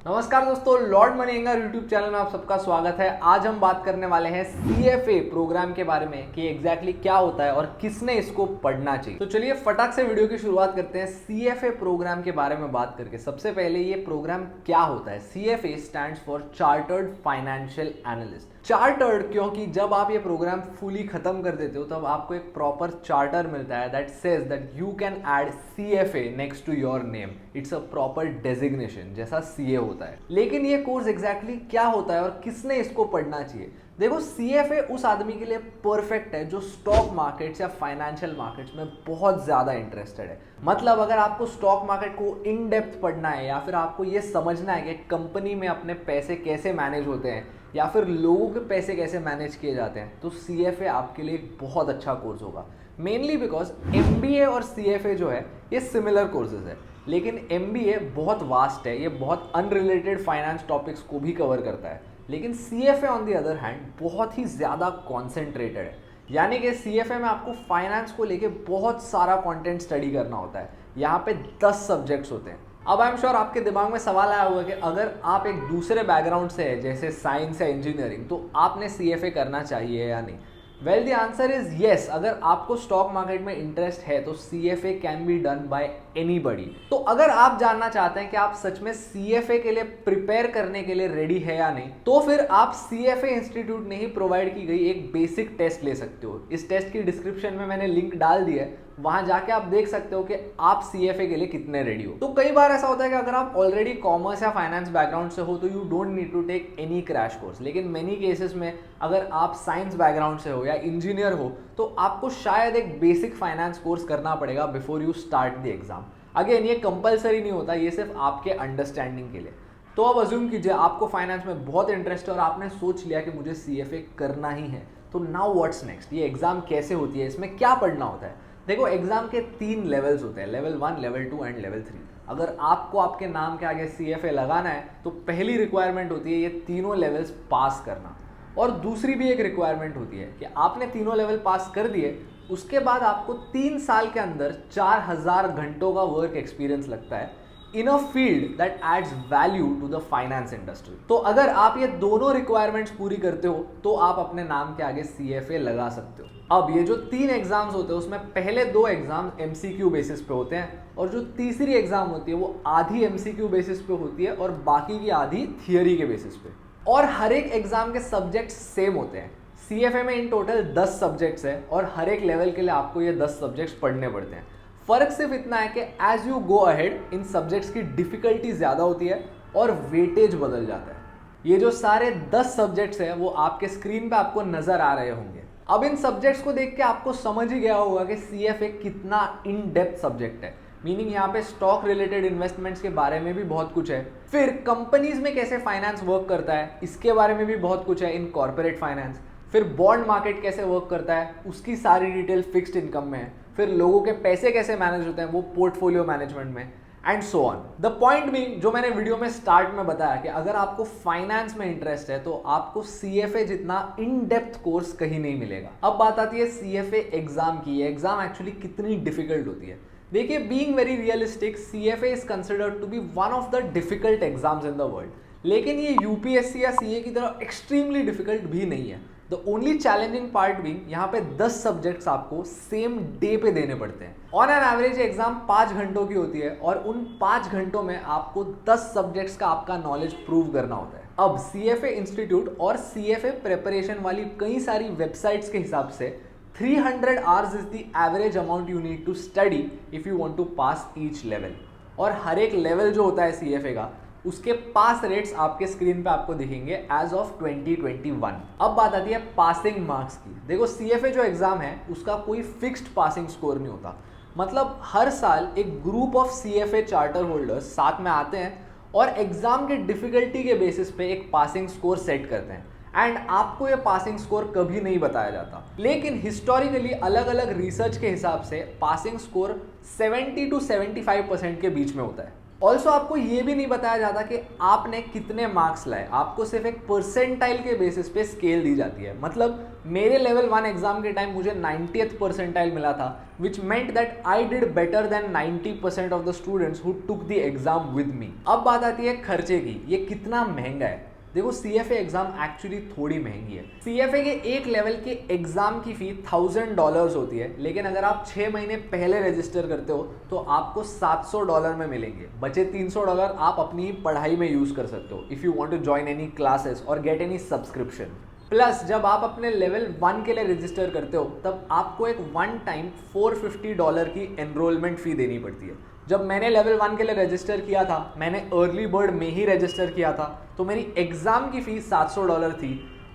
नमस्कार दोस्तों, Lord मनीएंगर YouTube channel में आप सबका स्वागत है। आज हम बात करने वाले हैं CFA प्रोग्राम के बारे में कि एग्जैक्टली क्या होता है और किसने इसको पढ़ना चाहिए। तो चलिए फटाक से वीडियो की शुरुआत करते हैं CFA प्रोग्राम के बारे में बात करके। सबसे पहले ये प्रोग्राम क्या होता है। CFA stands for chartered financial analyst. Chartered क्योंकि जब आप ये प्रोग्राम फुली खत्म कर देते हो तब आपको एक प्रॉपर चार्टर मिलता है that says that you can add CFA next to your name. It's a proper designation जैसा CA होता है। लेकिन ये कोर्स एग्जैक्टली क्या होता है और किसने इसको पढ़ना चाहिए। देखो, CFA उस आदमी के लिए परफेक्ट है जो स्टॉक मार्केट्स या फाइनेंशियल मार्केट्स में बहुत ज़्यादा इंटरेस्टेड है। मतलब अगर आपको स्टॉक मार्केट को इन डेप्थ पढ़ना है या फिर आपको ये समझना है कि कंपनी में अपने पैसे कैसे मैनेज होते हैं या फिर लोगों के पैसे कैसे मैनेज किए जाते हैं, तो CFA आपके लिए एक बहुत अच्छा कोर्स होगा। मेनली बिकॉज MBA और CFA जो है ये सिमिलर कोर्सेज है, लेकिन MBA बहुत वास्ट है, ये बहुत अनरिलेटेड फाइनेंस टॉपिक्स को भी कवर करता है। लेकिन CFA on the other hand बहुत ही ज़्यादा कॉन्सेंट्रेटेड है। यानी कि CFA में आपको फाइनेंस को लेके बहुत सारा कंटेंट स्टडी करना होता है। यहाँ पे 10 सब्जेक्ट्स होते हैं। अब आई एम श्योर आपके दिमाग में सवाल आया होगा कि अगर आप एक दूसरे बैकग्राउंड से है जैसे साइंस या इंजीनियरिंग, तो आपने CFA करना चाहिए या नहीं। Well the answer is yes. अगर आपको स्टॉक मार्केट में इंटरेस्ट है तो CFA can be done by anybody. तो अगर आप जानना चाहते हैं कि आप सच में CFA के लिए प्रिपेयर करने के लिए रेडी है या नहीं, तो फिर आप CFA इंस्टीट्यूट ने ही प्रोवाइड की गई एक बेसिक टेस्ट ले सकते हो। इस टेस्ट की डिस्क्रिप्शन में मैंने लिंक डाल दिया है, वहां जाके आप देख सकते हो कि आप CFA के लिए कितने रेडी हो। तो कई बार ऐसा होता है कि अगर आप ऑलरेडी कॉमर्स या फाइनेंस बैकग्राउंड से हो तो you don't need to take any crash course. लेकिन मेनी केसेस में अगर आप साइंस बैकग्राउंड से हो या इंजीनियर हो तो आपको शायद एक बेसिक फाइनेंस कोर्स करना पड़ेगा before you start the exam. Again ये कंपलसरी नहीं होता, ये सिर्फ आपके अंडरस्टैंडिंग के लिए। तो अब अज्यूम कीजिए आपको फाइनेंस में बहुत इंटरेस्ट है और आपने सोच लिया कि मुझे CFA करना ही है। तो नाउ व्हाट्स नेक्स्ट, ये एग्जाम कैसे होती है, इसमें क्या पढ़ना होता है। देखो, एग्जाम के 3 लेवल्स होते हैं, लेवल 1, लेवल 2 एंड लेवल 3। अगर आपको आपके नाम के आगे CFA लगाना है तो पहली रिक्वायरमेंट होती है ये तीनों लेवल्स पास करना, और दूसरी भी एक रिक्वायरमेंट होती है कि आपने तीनों लेवल पास कर दिए, उसके बाद आपको 3 साल के अंदर 4000 घंटों का वर्क एक्सपीरियंस लगता है in a field that adds value to the finance industry. तो अगर आप ये दोनों रिक्वायरमेंट्स पूरी करते हो तो आप अपने नाम के आगे CFA लगा सकते हो। अब ये जो 3 एग्जाम्स होते हैं उसमें पहले 2 एग्जाम MCQ बेसिस पे होते हैं और जो तीसरी एग्जाम होती है वो आधी MCQ बेसिस पे होती है और बाकी की आधी थियरी के बेसिस पे। और हर एक एग्जाम के सब्जेक्ट्स सेम होते हैं। CFA में इन टोटल 10 सब्जेक्ट्स है और हर एक लेवल के लिए आपको ये 10 सब्जेक्ट्स पढ़ने पड़ते हैं। फर्क सिर्फ इतना है कि as you go ahead in subjects की डिफिकल्टी ज़्यादा होती है और वेटेज बदल जाता है। ये जो सारे 10 सब्जेक्ट्स हैं वो आपके स्क्रीन पे आपको नजर आ रहे होंगे। अब इन सब्जेक्ट्स को देख के आपको समझ ही गया होगा कि CFA कितना इन डेप्थ सब्जेक्ट है। मीनिंग यहाँ पे स्टॉक रिलेटेड इन्वेस्टमेंट्स के बारे में भी बहुत कुछ है, फिर कंपनीज में कैसे फाइनेंस वर्क करता है इसके बारे में भी बहुत कुछ है इन कॉर्पोरेट फाइनेंस, फिर बॉन्ड मार्केट कैसे वर्क करता है उसकी सारी डिटेल फिक्स्ड इनकम में है, फिर लोगों के पैसे कैसे मैनेज होते हैं वो पोर्टफोलियो मैनेजमेंट में, and so on. The point being, जो मैंने वीडियो में स्टार्ट में बताया कि अगर आपको फाइनेंस में इंटरेस्ट है तो आपको CFA जितना इन डेप्थ कोर्स कहीं नहीं मिलेगा। अब बात आती है CFA एग्जाम की। एग्जाम एक्चुअली कितनी डिफिकल्ट होती है। देखिए, being very realistic, CFA is considered to be one of the difficult exams in the world. लेकिन ये UPSC या CA की तरह एक्सट्रीमली डिफिकल्ट भी नहीं है। The only challenging part being यहाँ पे 10 सब्जेक्ट्स आपको सेम डे पे देने पड़ते हैं। ऑन एन एवरेज एग्जाम 5 घंटों की होती है और उन 5 घंटों में आपको 10 सब्जेक्ट्स का आपका नॉलेज प्रूव करना होता है। अब CFA इंस्टीट्यूट और CFA प्रिपरेशन वाली कई सारी वेबसाइट्स के हिसाब से 300 hours is the average amount you need to study if you want to pass each level. और हर एक लेवल जो होता है CFA का उसके पास रेट्स आपके स्क्रीन पे आपको दिखेंगे एज ऑफ 2021। अब बात आती है पासिंग मार्क्स की। देखो, CFA जो एग्जाम है उसका कोई फिक्स्ड पासिंग स्कोर नहीं होता। मतलब हर साल एक group of CFA charter holders साथ में आते हैं और एग्जाम के डिफिकल्टी के बेसिस पे एक पासिंग स्कोर सेट करते हैं एंड आपको ये पासिंग स्कोर कभी नहीं बताया जाता। लेकिन हिस्टोरिकली अलग अलग रिसर्च के हिसाब से पासिंग स्कोर 70 to 75% के बीच में होता है। ऑल्सो आपको ये भी नहीं बताया जाता कि आपने कितने मार्क्स लाए, आपको सिर्फ एक परसेंटाइल के बेसिस पे स्केल दी जाती है। मतलब मेरे लेवल 1 एग्जाम के टाइम मुझे 90th परसेंटाइल मिला था, which meant that I did better than 90% of the students who took the exam with me. अब बात आती है खर्चे की, ये कितना महंगा है। देखो CFA एग्जाम एक्चुअली थोड़ी महंगी है। CFA के एक लेवल के एग्जाम की फी $1000 होती है, लेकिन अगर आप 6 महीने पहले रजिस्टर करते हो तो आपको $700 में मिलेंगे। बचे $300 आप अपनी ही पढ़ाई में यूज कर सकते हो if you want to join any classes और गेट एनी सब्सक्रिप्शन। प्लस जब आप अपने लेवल 1 के लिए रजिस्टर करते हो तब आपको एक वन टाइम $450 की एनरोलमेंट फी देनी पड़ती है। जब मैंने लेवल 1 के लिए रजिस्टर किया था, मैंने अर्ली बर्ड में ही रजिस्टर किया था, तो मेरी एग्जाम की फीस $700 थी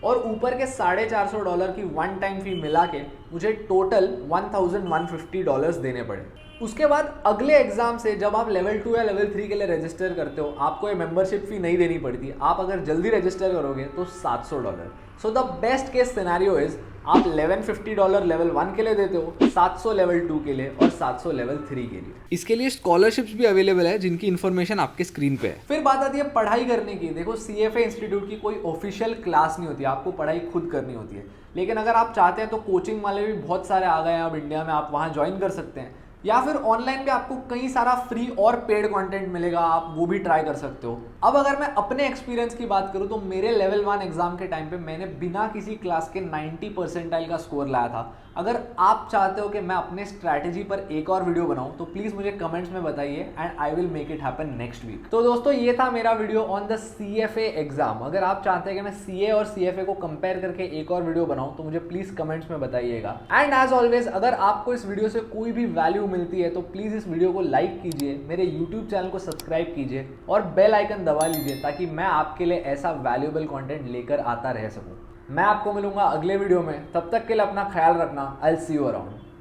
और ऊपर के $450 की वन टाइम फी मिला के मुझे टोटल $1150 देने पड़े। उसके बाद अगले एग्जाम से जब आप लेवल 2 या लेवल 3 के लिए रजिस्टर करते हो, आपको ये मेंबरशिप फी नहीं देनी पड़ती। आप अगर जल्दी रजिस्टर करोगे तो $700। So the best case scenario is आप $1150 लेवल 1 के लिए देते हो, 700 लेवल 2 के लिए और 700 लेवल 3 के लिए। इसके लिए स्कॉलरशिप्स भी अवेलेबल है जिनकी इन्फॉर्मेशन आपके स्क्रीन पे है। फिर बात आती है पढ़ाई करने की। देखो CFA इंस्टीट्यूट की कोई ऑफिशियल क्लास नहीं होती, आपको पढ़ाई खुद करनी होती है। लेकिन अगर आप चाहते हैं तो कोचिंग वाले भी बहुत सारे आ गए हैं अब इंडिया में, आप वहाँ ज्वाइन कर सकते हैं। या फिर ऑनलाइन पे आपको कई सारा फ्री और पेड कंटेंट मिलेगा, आप वो भी ट्राई कर सकते हो। अब अगर मैं अपने एक्सपीरियंस की बात करूँ तो मेरे लेवल 1 एग्जाम के टाइम पे मैंने बिना किसी क्लास के 90 परसेंटाइल का स्कोर लाया था। अगर आप चाहते हो कि मैं अपने स्ट्रैटेजी पर एक और वीडियो बनाऊं तो प्लीज मुझे कमेंट्स में बताइए and I will make it happen next week. तो दोस्तों ये था मेरा video on the CFA exam. अगर आप चाहते हैं कि मैं CA और CFA को कंपेयर करके एक और वीडियो बनाऊं तो मुझे प्लीज कमेंट्स में बताइएगा। एंड एज ऑलवेज अगर आपको इस वीडियो से कोई भी वैल्यू मिलती है तो प्लीज इस वीडियो को लाइक कीजिए, मेरे यूट्यूब चैनल को सब्सक्राइब कीजिए और बेल आइकन दबा लीजिए ताकि मैं आपके लिए ऐसा वैल्यूएबल कंटेंट लेकर आता रह सकूं। मैं आपको मिलूंगा अगले वीडियो में, तब तक के लिए अपना ख्याल रखना। I will see you around.